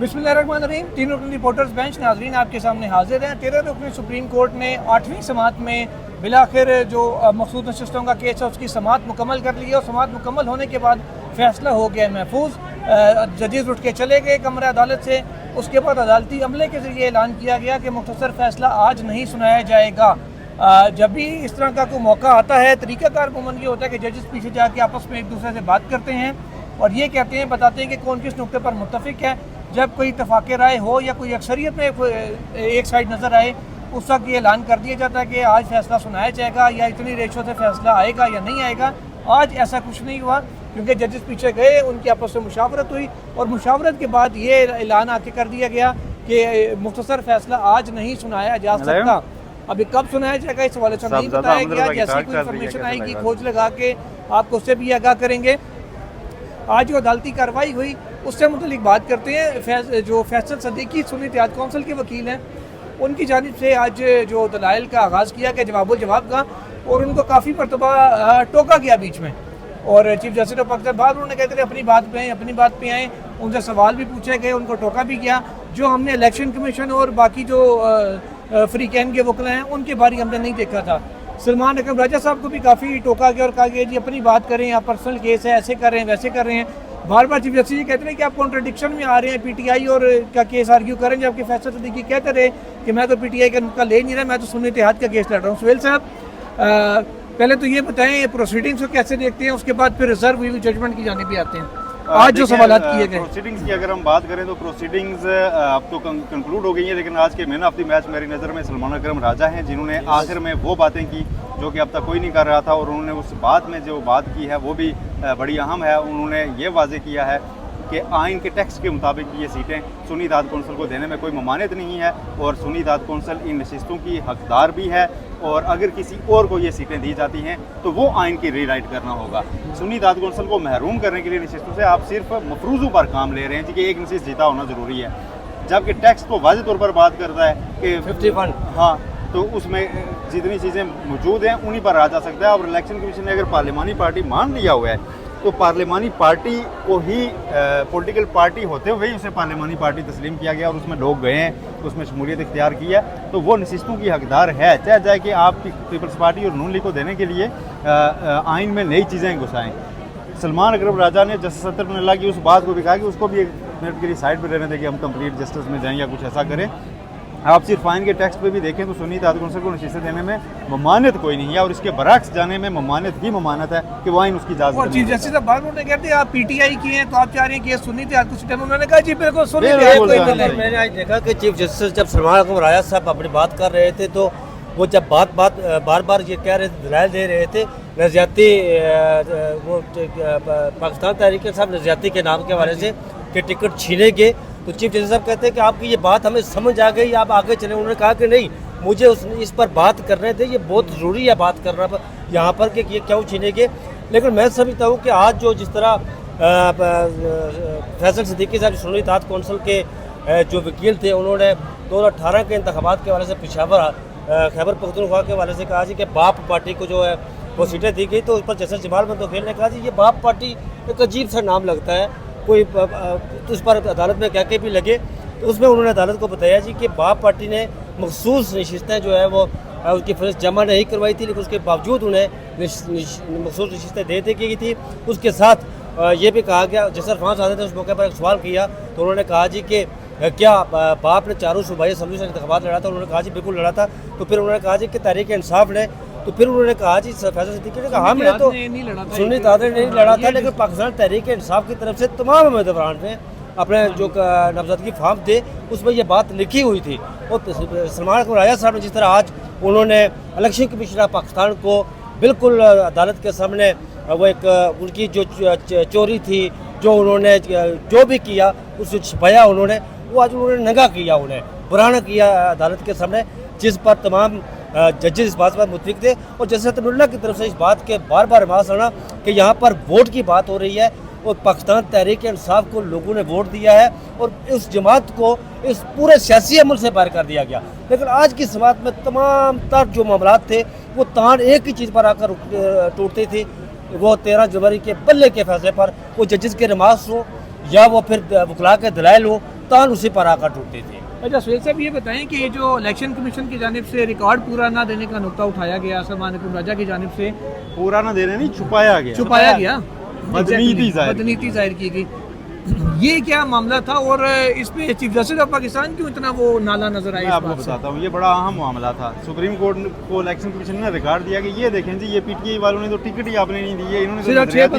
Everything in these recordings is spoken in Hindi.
बिस्मिल्लाहिर्रहमानिर्रहीम। 3 रुकनी रिपोर्टर्स बेंच नाजरीन आपके सामने हाजिर हैं। 13 रुकनी सुप्रीम कोर्ट ने 8वीं समाअत में बिलाखिर जो मखसूस नशिस्तों का केस है उसकी समाअत मुकम्मल कर ली है और समाअत मुकम्मल होने के बाद फैसला हो गया महफूज। जजेस उठ के चले गए कमरा अदालत से। उसके बाद अदालती अमले के जरिए ऐलान किया गया कि मुख्तसर फैसला आज नहीं सुनाया जाएगा। जब भी इस तरह का कोई मौका आता है, तरीक़ाकार अमूमन ये होता है कि जजेस पीछे जाके आपस में एक दूसरे से बात करते हैं और ये कहते हैं, बताते हैं कि कौन किस नुक्ते पर मुत्तफिक है। जब कोई इत्तफाक़ राय हो या कोई अक्सरियत में एक साइड नज़र आए, उस वक्त ये ऐलान कर दिया जाता है कि आज फैसला सुनाया जाएगा या इतनी रेशो से फैसला आएगा या नहीं आएगा। आज ऐसा कुछ नहीं हुआ क्योंकि जजेस पीछे गए, उनकी आपस में मुशावरत हुई और मुशावरत के बाद ये ऐलान आके कर दिया गया कि मुख्तसर फैसला आज नहीं सुनाया जा सकता। अभी कब सुनाया जाएगा इस हवाले से नहीं बताया गया। जैसी कोई इन्फॉर्मेशन आएगी खोज लगा के आपको उससे भी आगाह करेंगे। आज जो अदालती कार्रवाई हुई उससे मुतल्लिक बात करते हैं। जो फैसल सदीकी सुन्नी इत्तेहाद कौंसिल के वकील हैं, उनकी जानिब से आज जो दलाइल का आगाज़ किया गया जवाब का, और उनको काफ़ी मरतबा टोका गया बीच में। और चीफ जस्टिस ऑफ पाकिस्तान बार उन्होंने कहते थे अपनी बात पे आएँ, उनसे सवाल भी पूछे गए, उनको टोका भी गया। जो हमने इलेक्शन कमीशन और बाकी जो फ्री कैन के वकला हैं उनके बारे हमने नहीं देखा था। सलमान अकरम राजा साहब को भी काफ़ी टोका गया और कहा गया जी अपनी बात करें, आप पर्सनल केस है, ऐसे कर रहे हैं वैसे कर रहे हैं। बार बार चीफ जस्टिस जी कहते हैं कि आप कॉन्ट्रडिक्शन में आ रहे हैं, पीटीआई और का केस आर्ग्यू करें, जबकि फैसल सदीकी कहते रहे कि मैं तो पीटीआई का ले नहीं रहा, मैं तो सुन्नी इत्तेहाद का केस लड़ रहा हूँ। सुहेल साहब, पहले तो ये बताएं प्रोसीडिंग्स को कैसे देखते हैं, उसके बाद फिर रिजर्व हुई जजमेंट की जाने भी आते हैं। आज जो सवाल किए गए प्रोसीडिंग्स की अगर हम बात करें तो प्रोसीडिंग्स अब तो कंक्लूड हो गई है, लेकिन आज के मैन ऑफ द मैच मेरी नज़र में सलमान अकरम राजा हैं, जिन्होंने आखिर में वो बातें की जो कि अब तक कोई नहीं कर रहा था। और उन्होंने उस बात में जो बात की है वो भी बड़ी अहम है। उन्होंने ये वाजे किया है कि आइन के टेक्स्ट के मुताबिक ये सीटें सुन्नी इत्तेहाद कौंसिल को देने में कोई ममानियत नहीं है और सुन्नी इत्तेहाद कौंसिल इन नशिस्तों की हकदार भी है। और अगर किसी और को ये सीटें दी जाती हैं तो वो आइन की रीराइट करना होगा। सुन्नी इत्तेहाद कौंसिल को महरूम करने के लिए नशिस्तों से आप सिर्फ मफरूज़ों पर काम ले रहे हैं कि एक नशिस्त जीता होना ज़रूरी है, जबकि टेक्स्ट तो वाज़ेह तौर पर बात करता है कि 51 हाँ, तो उसमें जितनी चीज़ें मौजूद हैं उन्हीं पर आ जा सकता है। और इलेक्शन कमीशन ने अगर पार्लिमानी पार्टी मान लिया हुआ है तो पार्लिमानी पार्टी को ही पॉलिटिकल पार्टी होते हुए ही उसे पार्लिमानी पार्टी तस्लीम किया गया और उसमें लोग गए हैं, उसमें शमूलियत इख्तियार की है, तो वो नशिस्तों की हकदार है। चाहे जाए कि आप पीपल्स पार्टी और नून लीग को देने के लिए आइन में नई चीज़ें घुसाएँ। सलमान अकरम राजा ने जस्टिस सत्तर बिन अल्लाह की उस बात को भी कहा कि उसको भी एक मिनट के लिए साइड पर रहने दें कि हम कंप्लीट जस्टिस में जाएँ या कुछ ऐसा करें। आप सिर्फ आइन के टेक्स्ट पे भी देखें तो सुन्नी इत्तेहाद कौंसिल को नशिस्तें देने में ममानियत कोई नहीं है और इसके बरक्स जाने में ममानियत ही ममानत है कि वो आइन उसकी इजाज़त। और चीफ जस्टिस साहब बार उन्होंने कहते हैं आप पीटीआई की हैं तो आप चाह रहे हैं कि सुन्नी इत्तेहाद को सीटें, उन्होंने कहा जी बिल्कुल सुन्नी इत्तेहाद। मैंने आज देखा कि चीफ जस्टिस जब सलमान अकरम राजा साहब अपनी बात कर रहे थे तो वो जब बार बार ये कह रहे थे, दलाइल दे रहे थे नज़ियाती, वो पाकिस्तान तहरीक साहब नज़ियाती के नाम के हवाले से कि टिकट छीनेंगे, तो चीफ जस्टिस साहब कहते हैं कि आपकी ये बात हमें समझ आ गई, आप आगे चले। उन्होंने कहा कि नहीं, मुझे इस पर बात करने थे, ये बहुत ज़रूरी है बात करना पर यहाँ पर कि ये क्यों छीनेंगे। लेकिन मैं समझता हूँ कि आज जो जिस तरह फैसल सदीकी साहब सुन्नी इत्तेहाद कौंसिल के जो वकील थे, उन्होंने 2018 के इंतखाबात के हवाले से पेशावर खैबर पख्तूनख्वा के हवाले से कहा जी कि बाप पार्टी को जो है वो सीटें दी गई, तो उस पर जस्टिस जमाल बंदोखेल ने कहा जी ये बाप पार्टी एक अजीब सा नाम लगता है, कोई तो उस पर अदालत में कह के भी लगे। तो उसमें उन्होंने अदालत को बताया जी कि बाप पार्टी ने मखसूस नशिस्तें जो है वो उसकी फहरिस्त जमा नहीं करवाई थी, लेकिन उसके बावजूद उन्हें मखसूस नशिस्तें दे दी गई थी। उसके साथ ये भी कहा गया, जैसे अरफान साहब ने उस मौके पर एक सवाल किया तो उन्होंने कहा जी कि क्या बाप ने चारों सूबाई असम्बली से इंतखाबात लड़ा था, उन्होंने कहा जी बिल्कुल लड़ा था। तो फिर उन्होंने कहा जी कि तहरीक इंसाफ ने, तो फिर उन्होंने कहा जी फैसल सदीकी ने कहा हमने तो सुन्नी इत्तेहाद ने नहीं लड़ा था, लेकिन पाकिस्तान तहरीक इंसाफ की तरफ से तमाम उम्मीदवारों ने अपने जो नामजदगी फार्म थे उसमें ये बात लिखी हुई थी। और सलमान अकरम राजा साहब ने जिस तरह आज उन्होंने इलेक्शन कमीशन ऑफ पाकिस्तान को बिल्कुल अदालत के सामने वो एक उनकी जो चोरी थी, जो उन्होंने जो भी किया उसको छिपाया उन्होंने, वो आज उन्होंने नंगा किया, उन्हें बुराना किया अदालत के सामने, जिस पर तमाम जजेस इस बात पर मुतफिक थे। और जैसे तमिल्ला की तरफ से इस बात के बार बार आवाज़ आना कि यहाँ पर वोट की बात हो रही है और पाकिस्तान तहरीक इंसाफ को लोगों ने वोट दिया है और इस जमात को इस पूरे सियासी अमल से बाहर कर दिया गया। लेकिन आज की समाअत में तमाम तर जो मामला थे वो तान एक ही चीज़ पर आकर टूटती थी, वो 13 जनवरी के बल्ले के फैसले पर, वो जजेस के रिमार्क्स हों या वो फिर वकला के दलाइल हों, तान उसी पर आकर टूटती थी। अच्छा सुहेल साहब ये बताएं कि ये जो इलेक्शन कमीशन की जानिब से रिकॉर्ड पूरा ना देने का नुकता उठाया गया सलमान अकरम राजा की जानिब से, पूरा ना देने नहीं, छुपाया गया, बदनीति जाहिर की गई, ये क्या मामला था और इस पे चीफ जस्टिस ऑफ पाकिस्तान क्यों इतना वो नाला नजर आया? मैं आपको बताता हूँ, ये बड़ा अहम मामला था। सुप्रीम कोर्ट को इलेक्शन कमीशन ने रिकॉर्ड दिया कि ये देखें जी, ये पीटीआई वालों ने तो टिकट ही आपने नहीं दिए, इन्होंने तो नजरियाती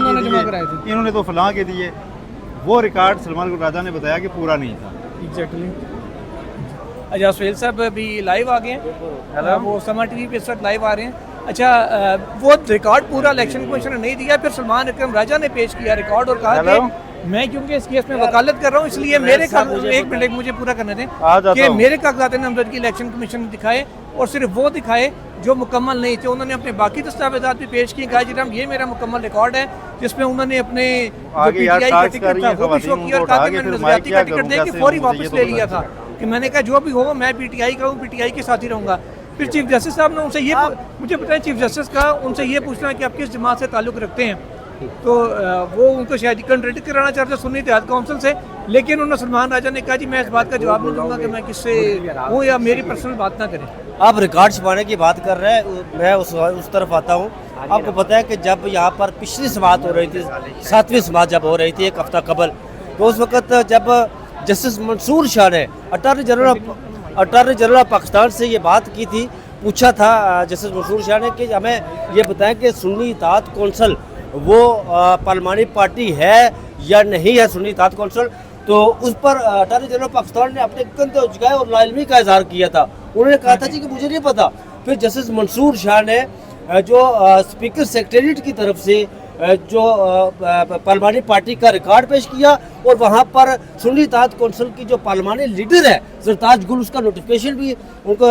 इन्होंने तो फलां के दिए। वो रिकॉर्ड सलमान अकरम राजा ने बताया कि पूरा नहीं था। एग्जैक्टली। अच्छा सुहेल साहब अभी लाइव आ गए हैं, वो समा टीवी पे इस वक्त लाइव आ रहे हैं। अच्छा वो रिकॉर्ड पूरा इलेक्शन कमीशन ने नहीं दिया, फिर सलमान अकरम राजा ने पेश किया रिकॉर्ड और कहा कि मैं क्योंकि इस केस में वकालत कर रहा हूँ इसलिए मेरे एक मिनट मुझे पूरा करने दें कि मेरे कागजात नामजद की इलेक्शन कमीशन ने दिखाए और सिर्फ वो दिखाए जो मुकम्मल नहीं थे। उन्होंने अपने बाकी दस्तावेजात भी पेश किए, कहा जी ये मेरा मुकम्मल रिकॉर्ड है जिसमें उन्होंने अपने जो पीटीआई का टिकट था वो भी शो किया और कहा कि मैंने नजरियाती का टिकट दे के फौरी वापस ले लिया था कि मैंने कहा जो भी हो मैं पीटीआई का हूँ, पीटीआई के साथ ही रहूँगा। फिर चीफ जस्टिस साहब ने उनसे ये मुझे बताया, चीफ जस्टिस का उनसे ये पूछना है कि आप किस जमात से ताल्लुक़ रखते हैं, तो वो उनको शायद कंट्रडिक्ट कराना चाहते सुन्नी इत्तेहाद काउंसिल से, लेकिन उन्होंने सलमान राजा ने कहा जी मैं इस बात का जवाब नहीं दूंगा कि मैं किससे हूँ या मेरी पर्सनल बात ना करें। आप रिकॉर्ड छुपाने की बात कर रहे हैं, मैं उस तरफ आता हूँ। आपको पता है कि जब यहाँ पर पिछली समाअत हो रही थी, 7वीं समाअत जब हो रही थी एक हफ्ता कबल, तो उस वक्त जब जस्टिस मंसूर शाह ने अटॉर्नी जनरल ऑफ पाकिस्तान से ये बात की थी, पूछा था जस्टिस मंसूर शाह ने कि हमें ये बताएं कि सुन्नी इत्तेहाद कौंसिल वो पार्लिमानी पार्टी है या नहीं है सुन्नी इत्तेहाद कौंसिल, तो उस पर अटॉर्नी जनरल पाकिस्तान ने अपने कंधे झुकाए और नाइल्मी का इजहार किया था। उन्होंने कहा था जी कि मुझे नहीं पता। फिर जस्टिस मंसूर शाह ने जो स्पीकर सेक्रेटरीट की तरफ से जो पार्लिमानी पार्टी का रिकॉर्ड पेश किया और वहाँ पर सुन्नी इत्तेहाद कौंसिल की जो पार्लिमानी लीडर है सरताज गुल, उसका नोटिफिकेशन भी उनको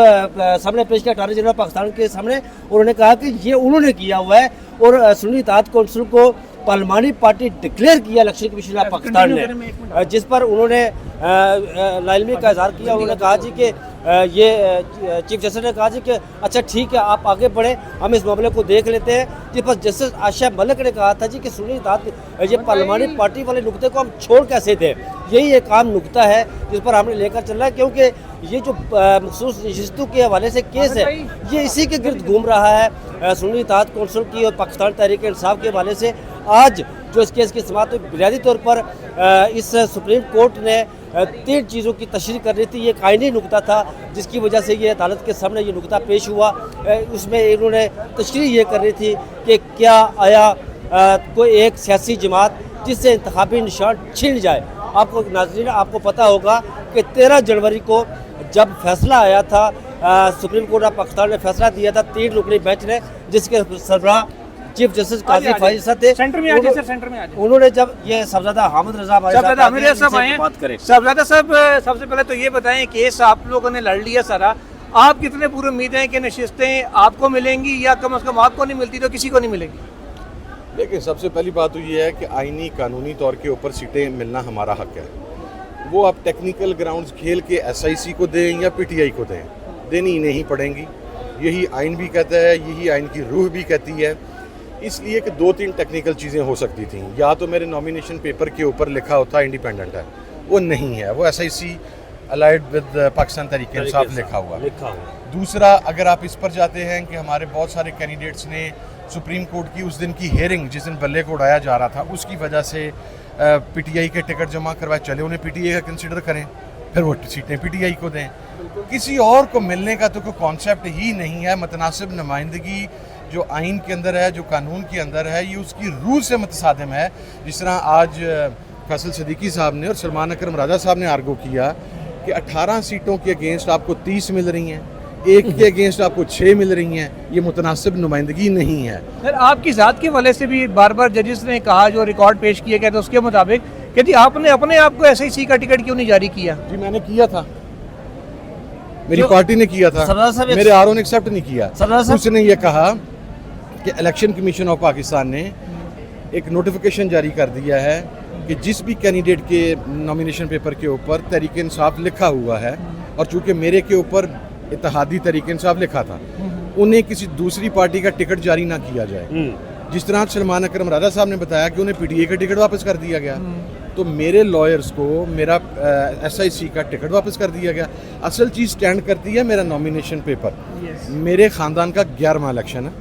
सामने पेश किया अटॉर्नी जनरल पाकिस्तान के सामने। उन्होंने कहा कि ये उन्होंने किया हुआ है और सुन्नी इत्तेहाद कौंसिल को पार्लिमानी पार्टी डिक्लेयर किया इलेक्शन कमीशन ऑफ पाकिस्तान ने, जिस पर उन्होंने नाइल्मी का इजहार किया। उन्होंने कहा जी कि ये चीफ जस्टिस ने कहा जी कि अच्छा ठीक है आप आगे बढ़े, हम इस मामले को देख लेते हैं। जिस पर जस्टिस आशा मलिक ने कहा था जी कि सुन्नी इत्तेहाद ये पार्लिमानी पार्टी वाले नुकते को हम छोड़ कैसे दें, यही एक आम नुकता है जिस पर हमने लेकर चल रहा है, क्योंकि ये जो मखसूस नशिस्तों के हवाले से केस है ये इसी के गिर्द घूम रहा है, सुन्नी इत्तेहाद कौंसिल की और पाकिस्तान तहरीक इंसाफ के हवाले से। आज जो इस केस की समाअत हुई, बुनियादी तौर पर इस सुप्रीम कोर्ट ने 3 चीज़ों की तशरीह कर रही थी। ये एक आईनी नुकता था जिसकी वजह से ये अदालत के सामने ये नुकता पेश हुआ। उसमें इन्होंने तशरीह ये कर रही थी कि क्या आया कोई एक सियासी जमात जिससे इंतखाबी निशान छीन जाए। आपको नाज़रीन आपको पता होगा कि 13 जनवरी को जब फैसला आया था, सुप्रीम कोर्ट ऑफ पाकिस्तान ने फैसला दिया था 3 रुकनी बेंच ने, जिसके सरबराह चीफ जस्टिस काजी फाइज साहब थे। सेंटर में आ जाइए सर, सेंटर में आ जाइए। उन्होंने जब ये साहबजादा हामिद रजा बात करें, साहबजादा साहब सबसे पहले तो ये बताएं केस आप लोगों ने लड़ लिया सारा, आप कितने पूरी उम्मीद है कि नशिस्तें आपको मिलेंगी या कम से कम आपको नहीं मिलती तो किसी को नहीं मिलेगी? देखिए सबसे पहली बात तो ये है कि आईनी कानूनी तौर के ऊपर सीटें मिलना हमारा हक है। वो आप टेक्निकल ग्राउंड्स खेल के SIC को दें या PTI को दें, देनी नहीं पड़ेंगी। यही आइन भी कहता है, यही आइन की रूह भी कहती है। इसलिए कि 2-3 टेक्निकल चीज़ें हो सकती थी। या तो मेरे नॉमिनेशन पेपर के ऊपर लिखा होता इंडिपेंडेंट है, वो नहीं है, वो SIC allied with Pakistan Tehreek Insaf लिखा हुआ। दूसरा, अगर आप इस पर जाते हैं कि हमारे बहुत सारे कैंडिडेट्स ने सुप्रीम कोर्ट की उस दिन की हेयरिंग जिस दिन बल्ले को उड़ाया जा रहा था उसकी वजह से PTI के टिकट जमा करवाए, चले उन्हें PTI का कंसिडर करें, फिर वो सीटें PTI को दें। किसी और को मिलने का तो कोई कॉन्सेप्ट ही नहीं है। मुतनासिब नुमाइंदगी जो आइन के अंदर है, जो कानून के अंदर है, ये उसकी रूह से मुतसादिम है। जिस तरह आज फैसल सदीकी साहब ने और सलमान अकरम राजा साहब ने आर्गू किया कि 18 सीटों के अगेंस्ट आपको 30 मिल रही हैं, एक के अगेंस्ट आपको 6 मिल रही हैं, ये मुतनासिब नुमाइंदगी नहीं है। सर आपकी ज़ात के वाले से भी बार बार जजेस ने कहा, जो रिकॉर्ड पेश किए गए थे उसके मुताबिक कि जी आपने अपने आप को SIC का टिकट क्यों नहीं जारी किया? जी मैंने किया था, मेरी पार्टी ने किया था, मेरे RO ने एक्सेप्ट नहीं किया। उसने ये कहा कि इलेक्शन कमीशन ऑफ पाकिस्तान ने एक नोटिफिकेशन जारी कर दिया है कि जिस भी कैंडिडेट के नॉमिनेशन पेपर के ऊपर तहरीक इंसाफ लिखा हुआ है, और चूँकि मेरे के ऊपर इत्तेहादी तहरीक इंसाफ लिखा था, उन्हें किसी दूसरी पार्टी का टिकट जारी ना किया जाए। जिस तरह सलमान अकरम राजा साहब ने बताया कि उन्हें PTI का टिकट वापस कर दिया गया, तो मेरे लॉयर्स को मेरा SIC का टिकट वापस कर दिया गया। असल चीज़ स्टैंड करती है मेरा नॉमिनेशन पेपर। मेरे ख़ानदान का 11वां इलेक्शन है।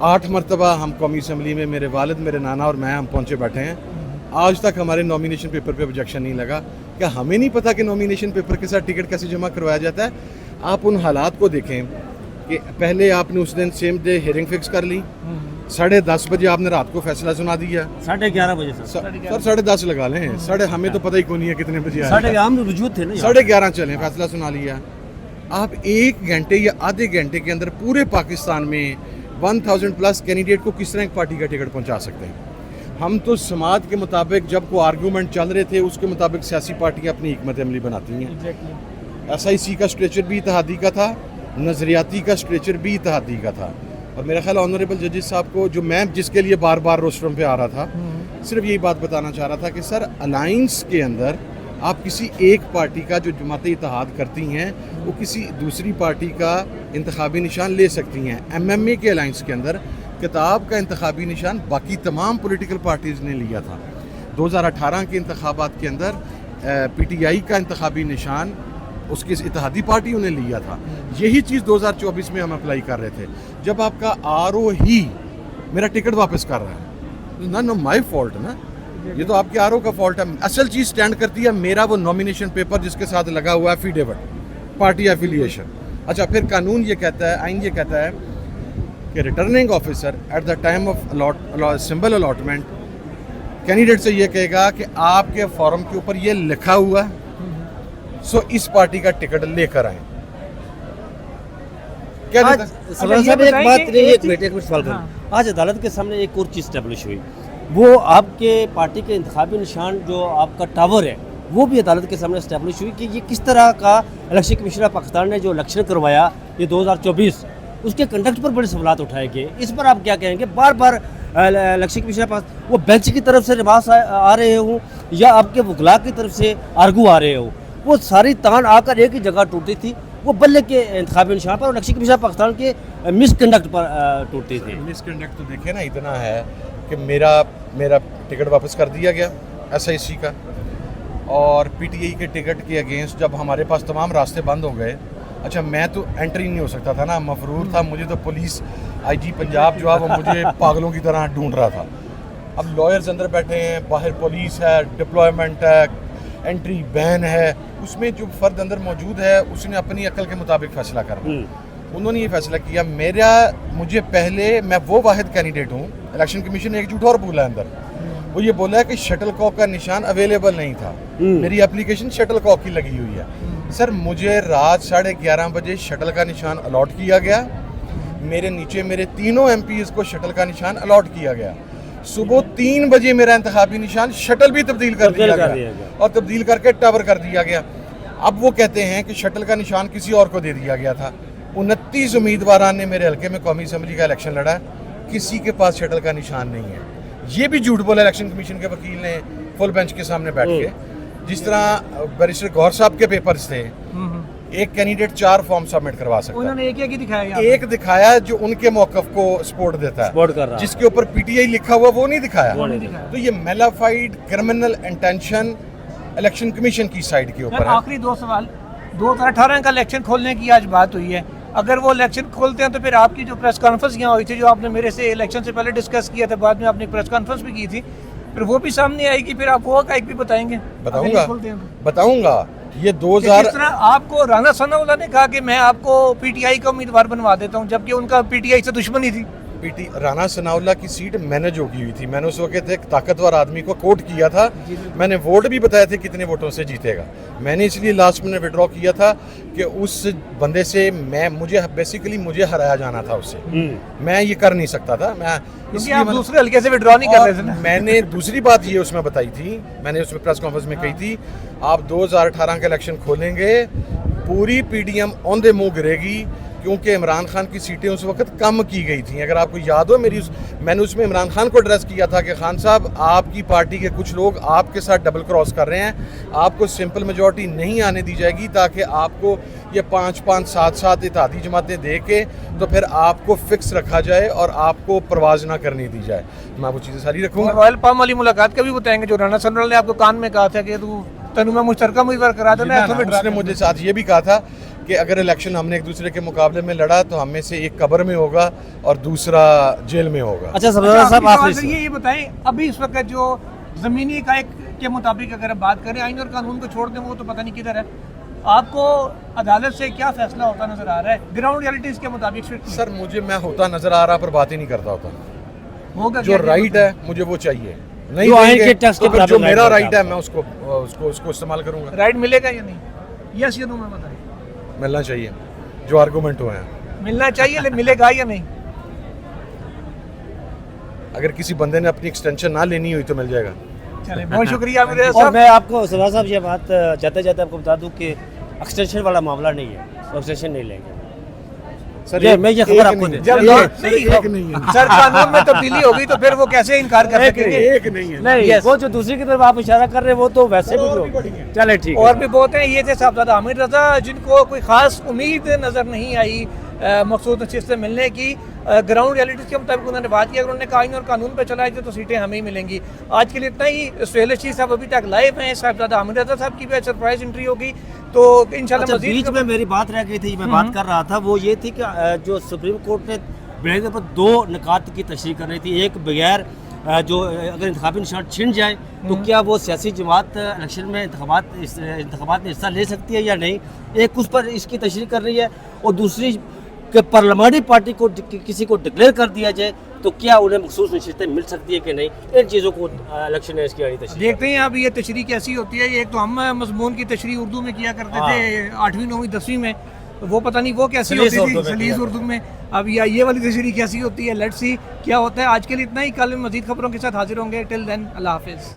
8 मरतबा हम कौमी असम्बली में मेरे वालिद, मेरे नाना और मैं हम पहुँचे बैठे हैं। आज तक हमारे नॉमिनेशन पेपर पे ऑब्जेक्शन नहीं लगा। क्या हमें नहीं पता कि नॉमिनेशन पेपर के साथ टिकट कैसे जमा करवाया जाता है? आप उन हालात को देखें कि पहले आपने उस दिन सेम डे हियरिंग फिक्स कर ली, 10:30 बजे आपने रात को फैसला सुना दिया। 11:30 बजे सर। 10:30 लगा लें, साढ़े हमें तो पता ही कौन है कितने बजे आए। 11:30 हम मौजूद थे ना। 11:30 चले, फैसला सुना लिया। आप 1 घंटे या आधे घंटे के अंदर पूरे पाकिस्तान में 1000 प्लस कैंडिडेट को किस तरह एक पार्टी का टिकट पहुंचा सकते हैं? हम तो समाज के मुताबिक जब को आर्गूमेंट चल रहे थे उसके मुताबिक सियासी पार्टियां अपनी हिकमत अमली बनाती हैं। SIC का स्ट्रेचर भी इत्तेहादी का था, नज़रियाती का स्ट्रेचर भी इत्तेहादी का था। और मेरा ख्याल ऑनरेबल जजेस साहब को, जो मैं जिसके लिए बार बार रोस्ट्रम पे आ रहा था, सिर्फ यही बात बताना चाह रहा था कि सर अलाइंस के अंदर आप किसी एक पार्टी का जो जमातें इत्तेहाद करती हैं वो किसी दूसरी पार्टी का इंतखाबी निशान ले सकती हैं। MMA के अलाइंस के अंदर किताब का इंतखाबी निशान बाकी तमाम पॉलिटिकल पार्टीज़ ने लिया था। 2018 के इंतखाबात के अंदर PTI का इंतखाबी निशान उसकी इत्तेहादी पार्टियों ने लिया था। यही चीज़ 2024 में हम अप्लाई कर रहे थे। जब आपका RO ही मेरा टिकट वापस कर रहा है, नन ऑफ माई फॉल्ट ना, ये तो आपके RO का फॉल्ट है। असल चीज़ स्टैंड करती है मेरा वो नॉमिनेशन पेपर जिसके साथ लगा हुआ है एफिडेविट, पार्टी एफिलिएशन। अच्छा, फिर कानून ये कहता है, आइन ये कहता है कि returning officer at the time of symbol allotment candidate से ये कहेगा कि आपके फॉर्म के ऊपर ये लिखा हुआ है, सो इस पार्टी का टिकट लेकर आए। क्या आज सलमान साहब एक बात नहीं, एक मिनट सवाल करूं। हाँ। आज अदालत के सामने एक और चीज़ स्टैब्लिश हुई, वो आपके पार्टी के इंतखाबी निशान जो आपका टावर है वो भी अदालत के सामने स्टैब्लिश हुई कि ये किस तरह का इलेक्शन कमीशन ऑफ पाकिस्तान ने जो इलेक्शन करवाया ये 2024 उसके कंडक्ट पर बड़े सवाल उठाए गए। इस पर आप क्या कहेंगे? बार बार इलेक्शन कमीशन ऑफ पाकिस्तान वो बेंच की तरफ से रिवाज आ रहे हो या आपके वकला की तरफ से आर्गू आ रहे हो, वो सारी तान आकर एक ही जगह टूटी थी, वो बल्ले के इंतखाबी निशान पर और इलेक्शन कमीशन ऑफ पाकिस्तान के मिसकंडक्ट पर टूटी थी। मिसकंडक्ट तो देखे ना, इतना है कि मेरा टिकट वापस कर दिया गया SIC का, और PTI के टिकट के अगेंस्ट जब हमारे पास तमाम रास्ते बंद हो गए। अच्छा, मैं तो एंट्री नहीं हो सकता था ना, मफरूर था, मुझे तो पुलिस IG पंजाब जो है वो मुझे पागलों की तरह ढूंढ रहा था। अब लॉयर्स अंदर बैठे हैं, बाहर पुलिस है, डिप्लॉयमेंट है, एंट्री बैन है, उसमें जो फ़र्द अंदर मौजूद है उसने अपनी अकल के मुताबिक फ़ैसला करना। उन्होंने ये फैसला किया। मुझे पहले, मैं वो वाहिद कैंडिडेट हूँ, इलेक्शन कमीशन ने एक झूठ और बोला अंदर, वो ये बोला है कि शटल कॉक का निशान अवेलेबल नहीं था। मेरी एप्लीकेशन शटल कॉक की लगी हुई है। सर, मुझे रात 11:30 बजे शटल का निशान अलॉट किया गया, मेरे नीचे मेरे तीनों MPs को शटल का निशान अलॉट किया गया। सुबह 3 बजे मेरा इंतखाबी निशान शटल भी तब्दील कर दिया गया और तब्दील करके टावर कर दिया गया। अब वो कहते हैं कि शटल का निशान किसी और को दे दिया गया था। 29 उम्मीदवारों ने मेरे हल्के में कौमी असम्बली का इलेक्शन लड़ा, किसी के पास शटल का निशान नहीं है। ये भी झूठ बोला इलेक्शन कमीशन के वकील ने फुल बेंच के सामने बैठ के। जिस तरह बैरिस्टर गौर साहब के पेपर्स थे, एक कैंडिडेट 4 फॉर्म सबमिट करवा सकता है, उन्होंने एक ही दिखाया, एक दिखाया जो उनके मौकफ को सपोर्ट देता है, सपोर्ट कर रहा है। जिसके ऊपर PTI लिखा हुआ वो नहीं दिखाया। दिखाया। तो ये mala fide criminal intention election commission की साइड के ऊपर है। आखिरी 2 सवाल, 2018 का इलेक्शन खोलने की आज बात हुई है, अगर वो इलेक्शन खोलते हैं तो फिर आपकी जो प्रेस कॉन्फ्रेंस यहाँ हुई थी, जो आपने मेरे से इलेक्शन से पहले डिस्कस किया था, बाद में आपने प्रेस कॉन्फ्रेंस भी की थी, फिर वो भी सामने आएगी, फिर आप वो का एक भी बताएंगे? बताऊंगा। ये 2000 जिस तरह आपको राना सनाउल्लाह ने कहा कि मैं आपको PTI का उम्मीदवार बनवा देता हूँ, जबकि उनका PTI से दुश्मनी थी। राना सनाउल्लाह की सीट मैंने जो की हुई थी, मैंने उस वक्त एक ताकतवर आदमी को कोट किया था, मैंने वोट भी बताए थे कितने वोटों से जीतेगा। मैंने इसलिए लास्ट में विड्रॉ किया था कि उस बंदे से मुझे हराया जाना था उससे, मैं ये कर नहीं सकता था। इसलिए आप दूसरे हल्के से विड्रॉ नहीं कर रहे थे ना। मैंने दूसरी बात ये उसमें बताई थी, मैंने उसमें प्रेस कॉन्फ्रेंस में कही थी, आप 2018 का इलेक्शन खोलेंगे, पूरी PDM ऑन द मूव गिरेगी, क्योंकि इमरान खान की सीटें उस वक्त कम की गई थी। अगर आपको याद हो मैंने उसमें इमरान खान को एड्रेस किया था कि खान साहब आपकी पार्टी के कुछ लोग आपके साथ डबल क्रॉस कर रहे हैं, आपको सिंपल मेजॉरिटी नहीं आने दी जाएगी, ताकि आपको ये 5-5, 7-7 इत्तेहादी जमातें दे के तो फिर आपको फिक्स रखा जाए और आपको परवाज ना करने दी जाए। मैं वो चीज़ें सारी रखूँगा। रॉयल पाम वाली मुलाकात का भी बताएंगे, जो राणा सनरल ने आपको कान में कहा था कि तू तनु में मुश्तरका मुहिवर करा देना। उसने मुझे साथ ये भी कहा था कि अगर इलेक्शन हमने एक दूसरे के मुकाबले में लड़ा तो हम में से एक कब्र में होगा और दूसरा जेल में होगा। अच्छा सबजादा साहब, आखिरी ये बताएं, अभी इस वक्त जो ज़मीनी इकाई के मुताबिक अगर हम बात करें, आइन और कानून को छोड़ दें, वो तो पता नहीं किधर है, आपको अदालत से क्या फैसला होता नजर आ रहा है ग्राउंड रियलिटीज़ के मुताबिक? सर मुझे मैं होता नजर आ रहा पर बात ही नहीं करता होता। होगा जो राइट है मुझे वो चाहिए, नहीं जो आइन देंगे के टैक्स के तो फिर जो मुताबिक मेरा राइट राइट है मैं उसको इस्तेमाल करूंगा। राइट मिलेगा या नहीं? यस या नो में बताइए। मिलना चाहिए, जो आर्गूमेंट हुए हैं। मिलना चाहिए, लेकिन मिलेगा या नहीं? अगर किसी बंदे ने अपनी एक्सटेंशन ना लेनी हुई तो मिल जाएगा। चले, बहुत शुक्रिया मेरे और साहब। मैं आपको सरदार साहब ये बात जाते जाते आपको बता दूं कि एक्सटेंशन वाला मामला नहीं है, एक्सटेंशन नहीं लेंगे सर मैं ये खबर आपको दे जब एक नहीं है सर कानून में तब्दीली होगी तो फिर वो कैसे इनकार कर सकेंगे? एक नहीं है। नहीं Yes. वो जो दूसरी की तरफ आप इशारा कर रहे हैं वो तो वैसे भी जो चले ठीक है। और भी बहुत हैं। ये थे साहबजादा हामिद रजा, जिनको कोई खास उम्मीद नजर नहीं आई मकसूद नशीद से मिलने की। ग्राउंड रियलिटी के मुताबिक उन्होंने बात की, अगर उन्होंने आइन और कानून पे चलाए थे तो सीटें हमें ही मिलेंगी। आज के लिए इतना ही। सुहेल रशीद साहब अभी तक लाइव हैं, साहबजादा हामिद रजा साहब की भी सरप्राइज एंट्री होगी, तो इंशाल्लाह अच्छा, मज़ीद बीच में मेरी बात रह गई थी, मैं बात कर रहा था, वो ये थी कि जो सुप्रीम कोर्ट ने बिल पर 2 निकात की तशरीह कर रही थी। एक बगैर जो अगर इंतखाबी निशान छिन जाए तो क्या वो सियासी जमात इलेक्शन में इंतखाबात में हिस्सा ले सकती है या नहीं, एक उस पर इसकी तशरीह कर रही है, और दूसरी कि पार्लियामेंट्री पार्टी को किसी को डिक्लेयर कर दिया जाए तो क्या उन्हें मखसूस नशिस्तें मिल सकती है कि नहीं। इन चीज़ों को इलेक्शन इसकी आनी तशरीह देखते हैं अब ये तशरीह कैसी होती है। एक तो हम मजमून की तशरीह उर्दू में किया करते थे 8वीं 9वीं 10वीं में, तो वो पता नहीं वो कैसी होती थी सलीस उर्दू में। अब ये वाली तशरीह कैसी होती है, लेट्स सी क्या होता है। आज के लिए इतना ही, कल मजीद खबरों के साथ हाजिर होंगे। टिल देन अल्लाह हाफिज़।